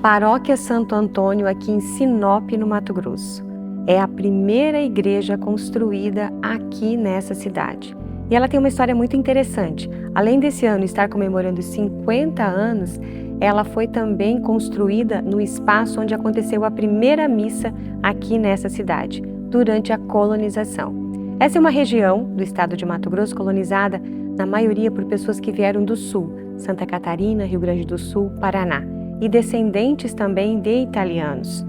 Paróquia Santo Antônio, aqui em Sinop, no Mato Grosso. É a primeira igreja construída aqui nessa cidade. E ela tem uma história muito interessante. Além desse ano estar comemorando 50 anos, ela foi também construída no espaço onde aconteceu a primeira missa aqui nessa cidade, durante a colonização. Essa é uma região do estado de Mato Grosso colonizada, na maioria por pessoas que vieram do sul, Santa Catarina, Rio Grande do Sul, Paraná, e descendentes também de italianos.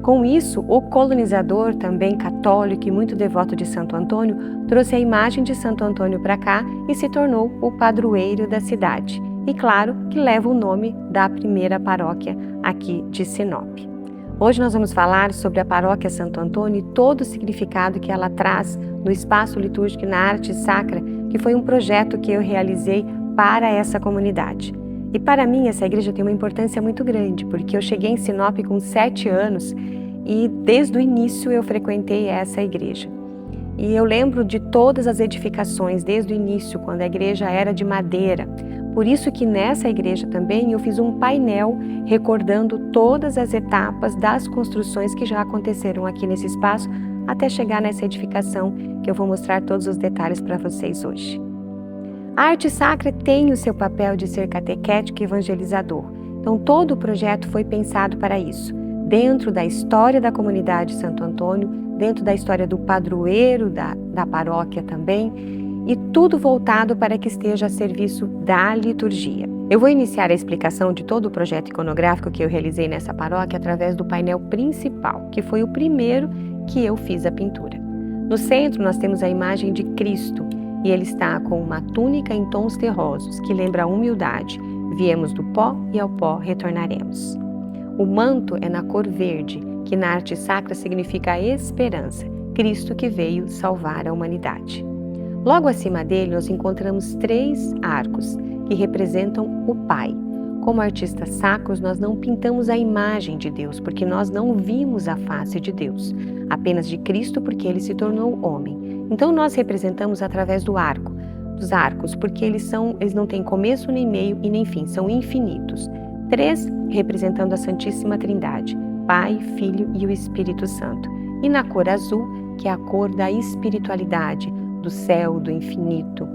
Com isso, o colonizador, também católico e muito devoto de Santo Antônio, trouxe a imagem de Santo Antônio para cá e se tornou o padroeiro da cidade. E claro que leva o nome da primeira paróquia aqui de Sinop. Hoje nós vamos falar sobre a Paróquia Santo Antônio e todo o significado que ela traz no espaço litúrgico e na arte sacra, que foi um projeto que eu realizei para essa comunidade. E para mim essa igreja tem uma importância muito grande, porque eu cheguei em Sinop com 7 anos e desde o início eu frequentei essa igreja. E eu lembro de todas as edificações desde o início, quando a igreja era de madeira. Por isso que nessa igreja também eu fiz um painel recordando todas as etapas das construções que já aconteceram aqui nesse espaço, até chegar nessa edificação que eu vou mostrar todos os detalhes para vocês hoje. A arte sacra tem o seu papel de ser catequético e evangelizador. Então todo o projeto foi pensado para isso, dentro da história da comunidade Santo Antônio, dentro da história do padroeiro da paróquia também, e tudo voltado para que esteja a serviço da liturgia. Eu vou iniciar a explicação de todo o projeto iconográfico que eu realizei nessa paróquia através do painel principal, que foi o primeiro que eu fiz a pintura. No centro nós temos a imagem de Cristo, e ele está com uma túnica em tons terrosos, que lembra a humildade. Viemos do pó e ao pó retornaremos. O manto é na cor verde, que na arte sacra significa a esperança, Cristo que veio salvar a humanidade. Logo acima dele nós encontramos 3 arcos, que representam o Pai. Como artistas sacros, nós não pintamos a imagem de Deus, porque nós não vimos a face de Deus, apenas de Cristo, porque ele se tornou homem. Então nós representamos através dos arcos, porque eles não têm começo, nem meio e nem fim, são infinitos. 3 representando a Santíssima Trindade, Pai, Filho e o Espírito Santo. E na cor azul, que é a cor da espiritualidade, do céu, do infinito.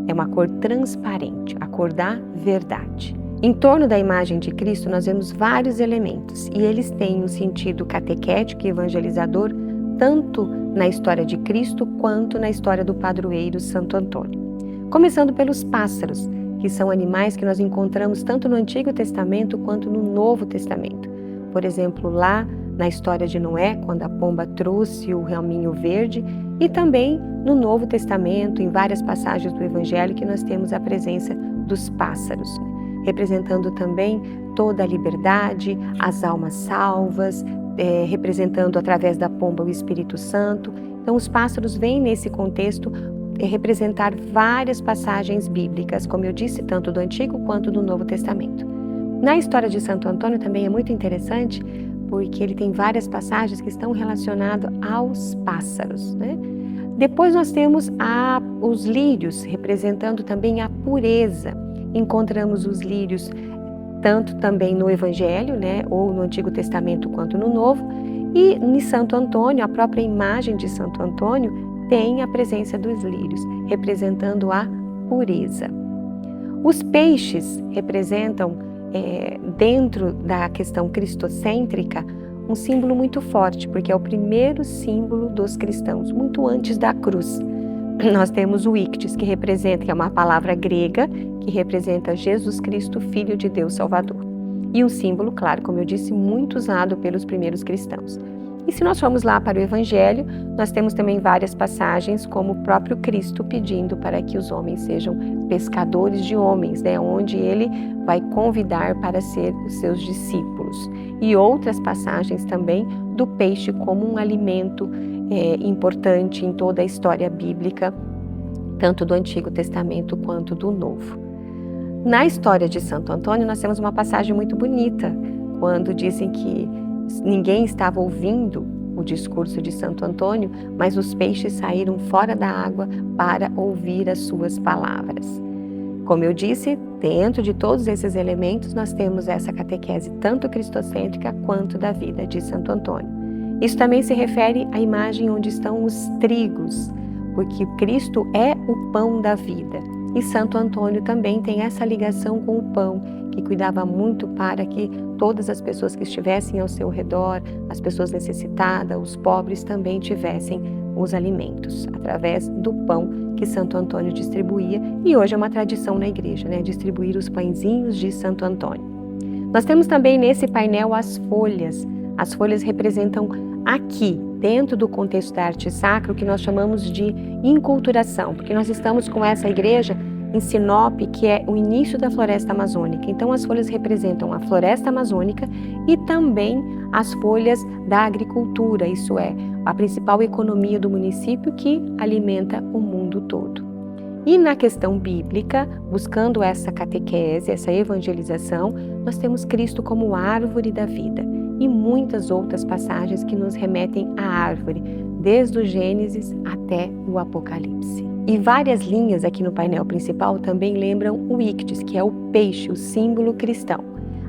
É uma cor transparente, a cor da verdade. Em torno da imagem de Cristo nós vemos vários elementos e eles têm um sentido catequético e evangelizador tanto na história de Cristo quanto na história do padroeiro Santo Antônio. Começando pelos pássaros, que são animais que nós encontramos tanto no Antigo Testamento quanto no Novo Testamento. Por exemplo, lá na história de Noé, quando a pomba trouxe o raminho verde, e também no Novo Testamento, em várias passagens do Evangelho, que nós temos a presença dos pássaros, representando também toda a liberdade, as almas salvas, representando através da pomba o Espírito Santo. Então os pássaros vêm nesse contexto representar várias passagens bíblicas, como eu disse, tanto do Antigo quanto do Novo Testamento. Na história de Santo Antônio também é muito interessante, porque ele tem várias passagens que estão relacionadas aos pássaros, né? Depois nós temos os lírios, representando também a pureza. Encontramos os lírios tanto também no Evangelho, né, ou no Antigo Testamento quanto no Novo, e em Santo Antônio, a própria imagem de Santo Antônio tem a presença dos lírios, representando a pureza. Os peixes representam, dentro da questão cristocêntrica, um símbolo muito forte, porque é o primeiro símbolo dos cristãos, muito antes da cruz. Nós temos o ictis, que é uma palavra grega, que representa Jesus Cristo, Filho de Deus Salvador. E um símbolo, claro, como eu disse, muito usado pelos primeiros cristãos. E se nós formos lá para o Evangelho, nós temos também várias passagens, como o próprio Cristo pedindo para que os homens sejam pescadores de homens, né, onde ele vai convidar para ser os seus discípulos. E outras passagens também do peixe como um alimento importante em toda a história bíblica, tanto do Antigo Testamento quanto do Novo. Na história de Santo Antônio, nós temos uma passagem muito bonita, quando dizem que ninguém estava ouvindo o discurso de Santo Antônio, mas os peixes saíram fora da água para ouvir as suas palavras. Como eu disse, dentro de todos esses elementos nós temos essa catequese tanto cristocêntrica quanto da vida de Santo Antônio. Isso também se refere à imagem onde estão os trigos, porque Cristo é o pão da vida. E Santo Antônio também tem essa ligação com o pão, que cuidava muito para que todas as pessoas que estivessem ao seu redor, as pessoas necessitadas, os pobres também tivessem os alimentos, através do pão que Santo Antônio distribuía. E hoje é uma tradição na igreja, né? Distribuir os pãezinhos de Santo Antônio. Nós temos também nesse painel as folhas. As folhas representam aqui, dentro do contexto da arte sacra, o que nós chamamos de inculturação, porque nós estamos com essa igreja em Sinop, que é o início da floresta amazônica. Então as folhas representam a floresta amazônica e também as folhas da agricultura, isso é, a principal economia do município que alimenta o mundo todo. E na questão bíblica, buscando essa catequese, essa evangelização, nós temos Cristo como árvore da vida e muitas outras passagens que nos remetem à árvore, desde o Gênesis até o Apocalipse. E várias linhas aqui no painel principal também lembram o íctis, que é o peixe, o símbolo cristão.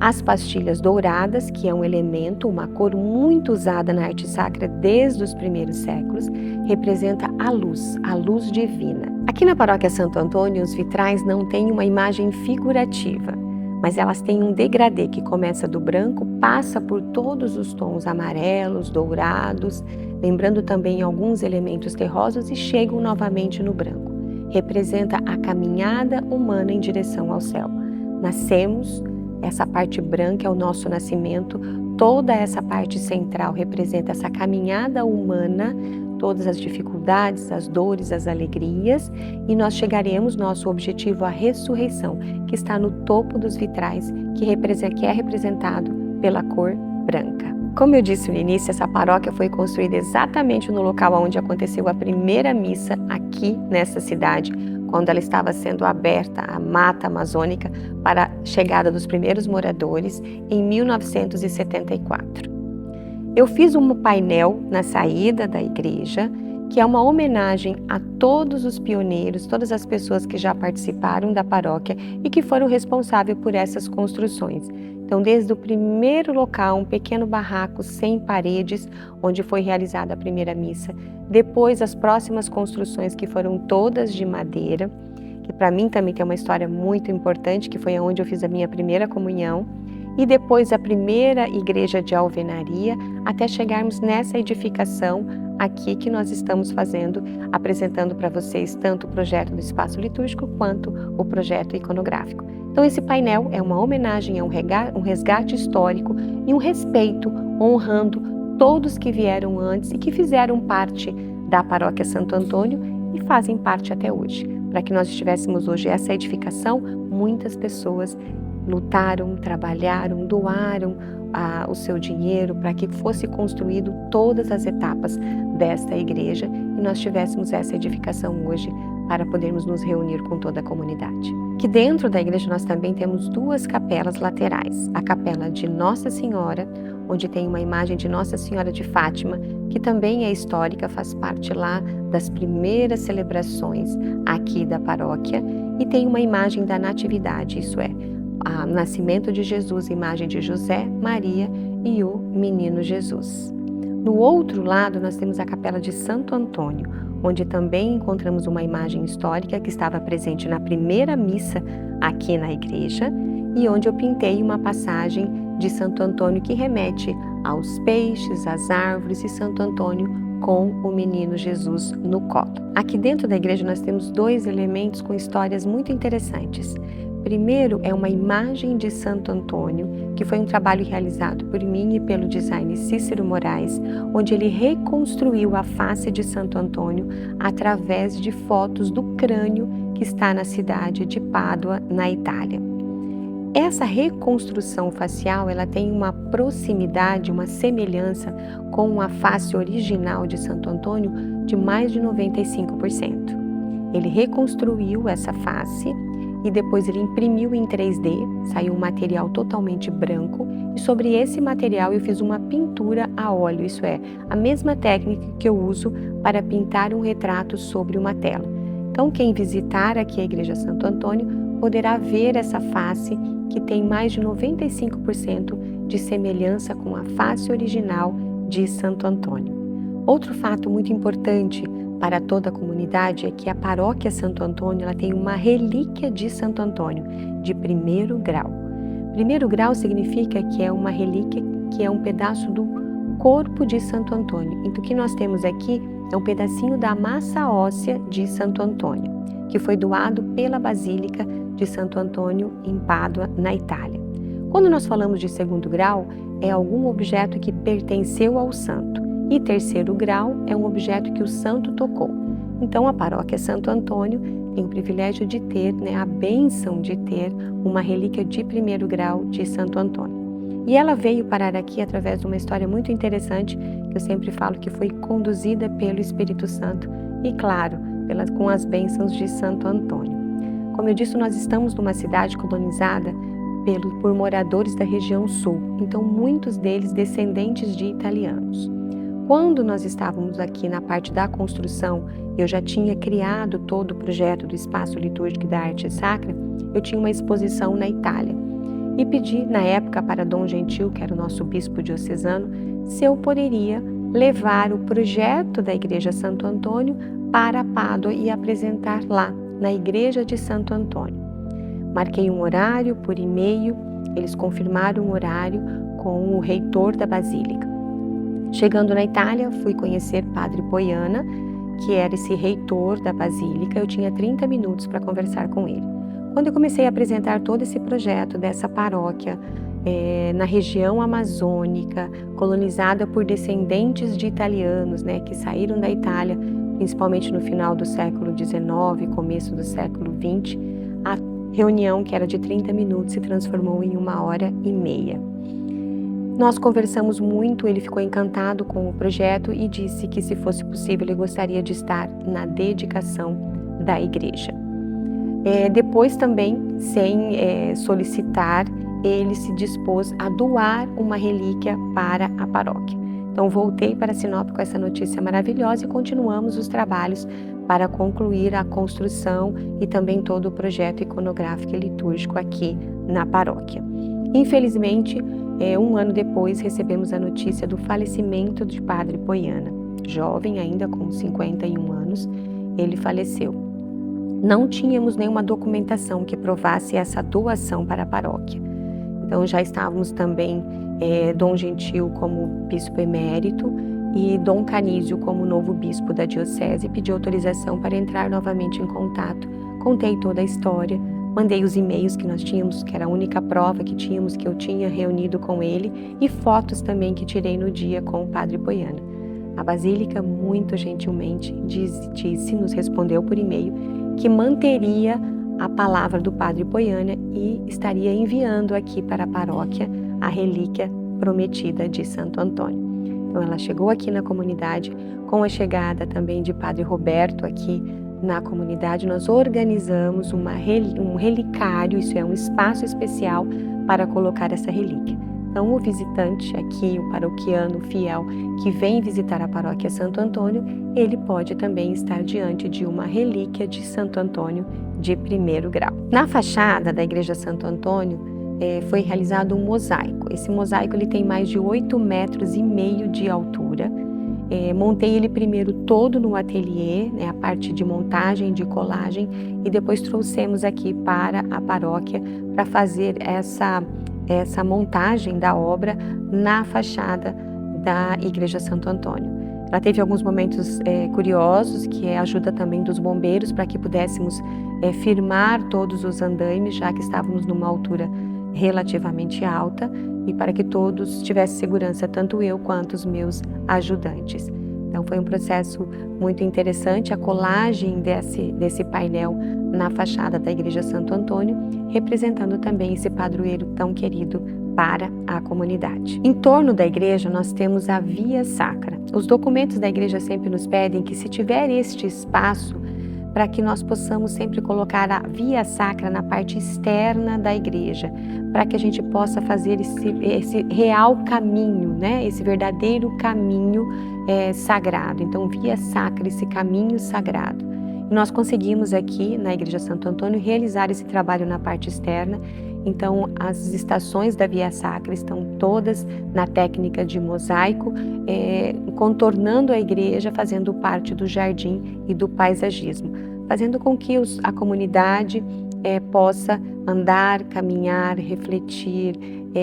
As pastilhas douradas, que é um elemento, uma cor muito usada na arte sacra desde os primeiros séculos, representa a luz divina. Aqui na paróquia Santo Antônio, os vitrais não têm uma imagem figurativa, mas elas têm um degradê que começa do branco, passa por todos os tons amarelos, dourados, lembrando também alguns elementos terrosos e chegam novamente no branco. Representa a caminhada humana em direção ao céu. Nascemos, essa parte branca é o nosso nascimento, toda essa parte central representa essa caminhada humana, todas as dificuldades, as dores, as alegrias, e nós chegaremos, nosso objetivo, à ressurreição, que está no topo dos vitrais, que é representado pela cor branca. Como eu disse no início, essa paróquia foi construída exatamente no local onde aconteceu a primeira missa aqui nessa cidade, quando ela estava sendo aberta, a mata amazônica, para a chegada dos primeiros moradores em 1974. Eu fiz um painel na saída da igreja, que é uma homenagem a todos os pioneiros, todas as pessoas que já participaram da paróquia e que foram responsáveis por essas construções. Então, desde o primeiro local, um pequeno barraco sem paredes, onde foi realizada a primeira missa, depois as próximas construções que foram todas de madeira, que para mim também tem uma história muito importante, que foi onde eu fiz a minha primeira comunhão, e depois a primeira igreja de alvenaria, até chegarmos nessa edificação aqui que nós estamos fazendo, apresentando para vocês tanto o projeto do espaço litúrgico quanto o projeto iconográfico. Então esse painel é uma homenagem, é um resgate histórico e um respeito, honrando todos que vieram antes e que fizeram parte da paróquia Santo Antônio e fazem parte até hoje. Para que nós estivéssemos hoje essa edificação, muitas pessoas lutaram, trabalharam, doaram o seu dinheiro para que fosse construído todas as etapas desta igreja e nós tivéssemos essa edificação hoje para podermos nos reunir com toda a comunidade. Que dentro da igreja nós também temos duas capelas laterais. A capela de Nossa Senhora, onde tem uma imagem de Nossa Senhora de Fátima, que também é histórica, faz parte lá das primeiras celebrações aqui da paróquia, e tem uma imagem da Natividade, isso é, o nascimento de Jesus, imagem de José, Maria e o menino Jesus. No outro lado, nós temos a capela de Santo Antônio, onde também encontramos uma imagem histórica que estava presente na primeira missa aqui na igreja e onde eu pintei uma passagem de Santo Antônio que remete aos peixes, às árvores e Santo Antônio com o menino Jesus no colo. Aqui dentro da igreja nós temos dois elementos com histórias muito interessantes. Primeiro é uma imagem de Santo Antônio, que foi um trabalho realizado por mim e pelo designer Cícero Moraes, onde ele reconstruiu a face de Santo Antônio através de fotos do crânio que está na cidade de Pádua, na Itália. Essa reconstrução facial, ela tem uma proximidade, uma semelhança com a face original de Santo Antônio de mais de 95%. Ele reconstruiu essa face e depois ele imprimiu em 3D, saiu um material totalmente branco e sobre esse material eu fiz uma pintura a óleo, isso é, a mesma técnica que eu uso para pintar um retrato sobre uma tela. Então quem visitar aqui a Igreja Santo Antônio poderá ver essa face que tem mais de 95% de semelhança com a face original de Santo Antônio. Outro fato muito importante para toda a comunidade é que a paróquia Santo Antônio ela tem uma relíquia de Santo Antônio de primeiro grau. Primeiro grau significa que é uma relíquia que é um pedaço do corpo de Santo Antônio. Então o que nós temos aqui é um pedacinho da massa óssea de Santo Antônio, que foi doado pela Basílica de Santo Antônio em Pádua, na Itália. Quando nós falamos de segundo grau, é algum objeto que pertenceu ao santo. E terceiro grau é um objeto que o santo tocou. Então a paróquia Santo Antônio tem o privilégio de ter, a bênção de ter uma relíquia de primeiro grau de Santo Antônio. E ela veio parar aqui através de uma história muito interessante, que eu sempre falo que foi conduzida pelo Espírito Santo e, claro, com as bênçãos de Santo Antônio. Como eu disse, nós estamos numa cidade colonizada por moradores da região sul, então muitos deles descendentes de italianos. Quando nós estávamos aqui na parte da construção, eu já tinha criado todo o projeto do Espaço Litúrgico e da Arte Sacra, eu tinha uma exposição na Itália e pedi na época para Dom Gentil, que era o nosso bispo diocesano, se eu poderia levar o projeto da Igreja Santo Antônio para Pádua e apresentar lá, na Igreja de Santo Antônio. Marquei um horário por e-mail, eles confirmaram o horário com o reitor da Basílica. Chegando na Itália, fui conhecer Padre Poiana, que era esse reitor da Basílica. Eu tinha 30 minutos para conversar com ele. Quando eu comecei a apresentar todo esse projeto dessa paróquia na região amazônica, colonizada por descendentes de italianos, que saíram da Itália, principalmente no final do século XIX, começo do século XX, a reunião, que era de 30 minutos, se transformou em 1h30. Nós conversamos muito, ele ficou encantado com o projeto e disse que, se fosse possível, ele gostaria de estar na dedicação da igreja. Depois também, sem solicitar, ele se dispôs a doar uma relíquia para a paróquia. Então voltei para Sinop com essa notícia maravilhosa e continuamos os trabalhos para concluir a construção e também todo o projeto iconográfico e litúrgico aqui na paróquia. Infelizmente, 1 ano depois, recebemos a notícia do falecimento de Padre Poiana. Jovem, ainda com 51 anos, ele faleceu. Não tínhamos nenhuma documentação que provasse essa doação para a paróquia. Então já estávamos também Dom Gentil como bispo emérito e Dom Canísio como novo bispo da diocese, pediu autorização para entrar novamente em contato. Contei toda a história, mandei os e-mails que nós tínhamos, que era a única prova que tínhamos, que eu tinha reunido com ele, e fotos também que tirei no dia com o Padre Poiana. A Basílica, muito gentilmente, nos respondeu por e-mail que manteria a palavra do Padre Poiana e estaria enviando aqui para a paróquia a relíquia prometida de Santo Antônio. Então ela chegou aqui na comunidade, com a chegada também de Padre Roberto aqui na comunidade, nós organizamos um relicário, isso é um espaço especial para colocar essa relíquia. Então o visitante aqui, o paroquiano fiel que vem visitar a paróquia Santo Antônio, ele pode também estar diante de uma relíquia de Santo Antônio de primeiro grau. Na fachada da Igreja Santo Antônio foi realizado um mosaico. Esse mosaico ele tem mais de 8,5 metros de altura. Montei ele primeiro todo no ateliê, a parte de montagem, de colagem, e depois trouxemos aqui para a paróquia para fazer essa montagem da obra na fachada da Igreja Santo Antônio. Ela teve alguns momentos curiosos, que é a ajuda também dos bombeiros para que pudéssemos firmar todos os andaimes, já que estávamos numa altura relativamente alta, e para que todos tivessem segurança, tanto eu quanto os meus ajudantes. Então foi um processo muito interessante, a colagem desse painel na fachada da Igreja Santo Antônio, representando também esse padroeiro tão querido para a comunidade. Em torno da igreja nós temos a Via Sacra. Os documentos da igreja sempre nos pedem que, se tiver este espaço, para que nós possamos sempre colocar a Via Sacra na parte externa da igreja, para que a gente possa fazer esse real caminho, esse verdadeiro caminho sagrado. Então, Via Sacra, esse caminho sagrado. Nós conseguimos aqui na Igreja Santo Antônio realizar esse trabalho na parte externa. Então, as estações da Via Sacra estão todas na técnica de mosaico, contornando a igreja, fazendo parte do jardim e do paisagismo, fazendo com que a comunidade possa andar, caminhar, refletir,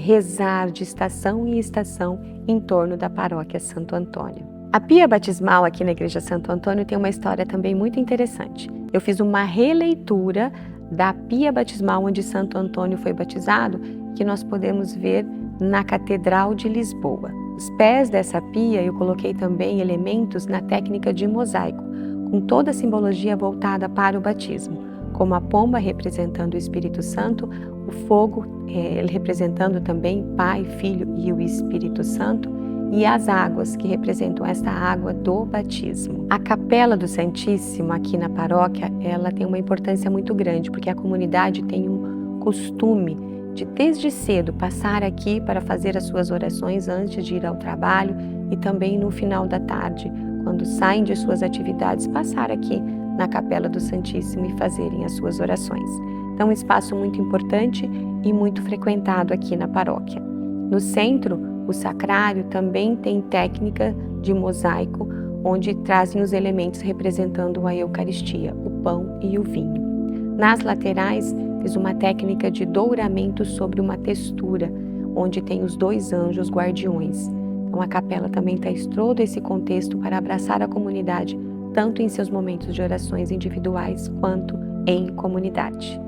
rezar de estação em estação em torno da paróquia Santo Antônio. A pia batismal aqui na Igreja Santo Antônio tem uma história também muito interessante. Eu fiz uma releitura da pia batismal onde Santo Antônio foi batizado, que nós podemos ver na Catedral de Lisboa. Os pés dessa pia eu coloquei também elementos na técnica de mosaico, com toda a simbologia voltada para o batismo, como a pomba representando o Espírito Santo, o fogo ele representando também Pai, Filho e o Espírito Santo, e as águas que representam esta água do batismo. A Capela do Santíssimo aqui na paróquia, ela tem uma importância muito grande, porque a comunidade tem um costume de desde cedo passar aqui para fazer as suas orações antes de ir ao trabalho e também no final da tarde, quando saem de suas atividades, passar aqui na Capela do Santíssimo e fazerem as suas orações. Então, um espaço muito importante e muito frequentado aqui na paróquia. No centro, o sacrário também tem técnica de mosaico, onde trazem os elementos representando a Eucaristia, o pão e o vinho. Nas laterais, fiz uma técnica de douramento sobre uma textura, onde tem os 2 anjos guardiões. Então, a capela também traz todo esse contexto para abraçar a comunidade, tanto em seus momentos de orações individuais quanto em comunidade.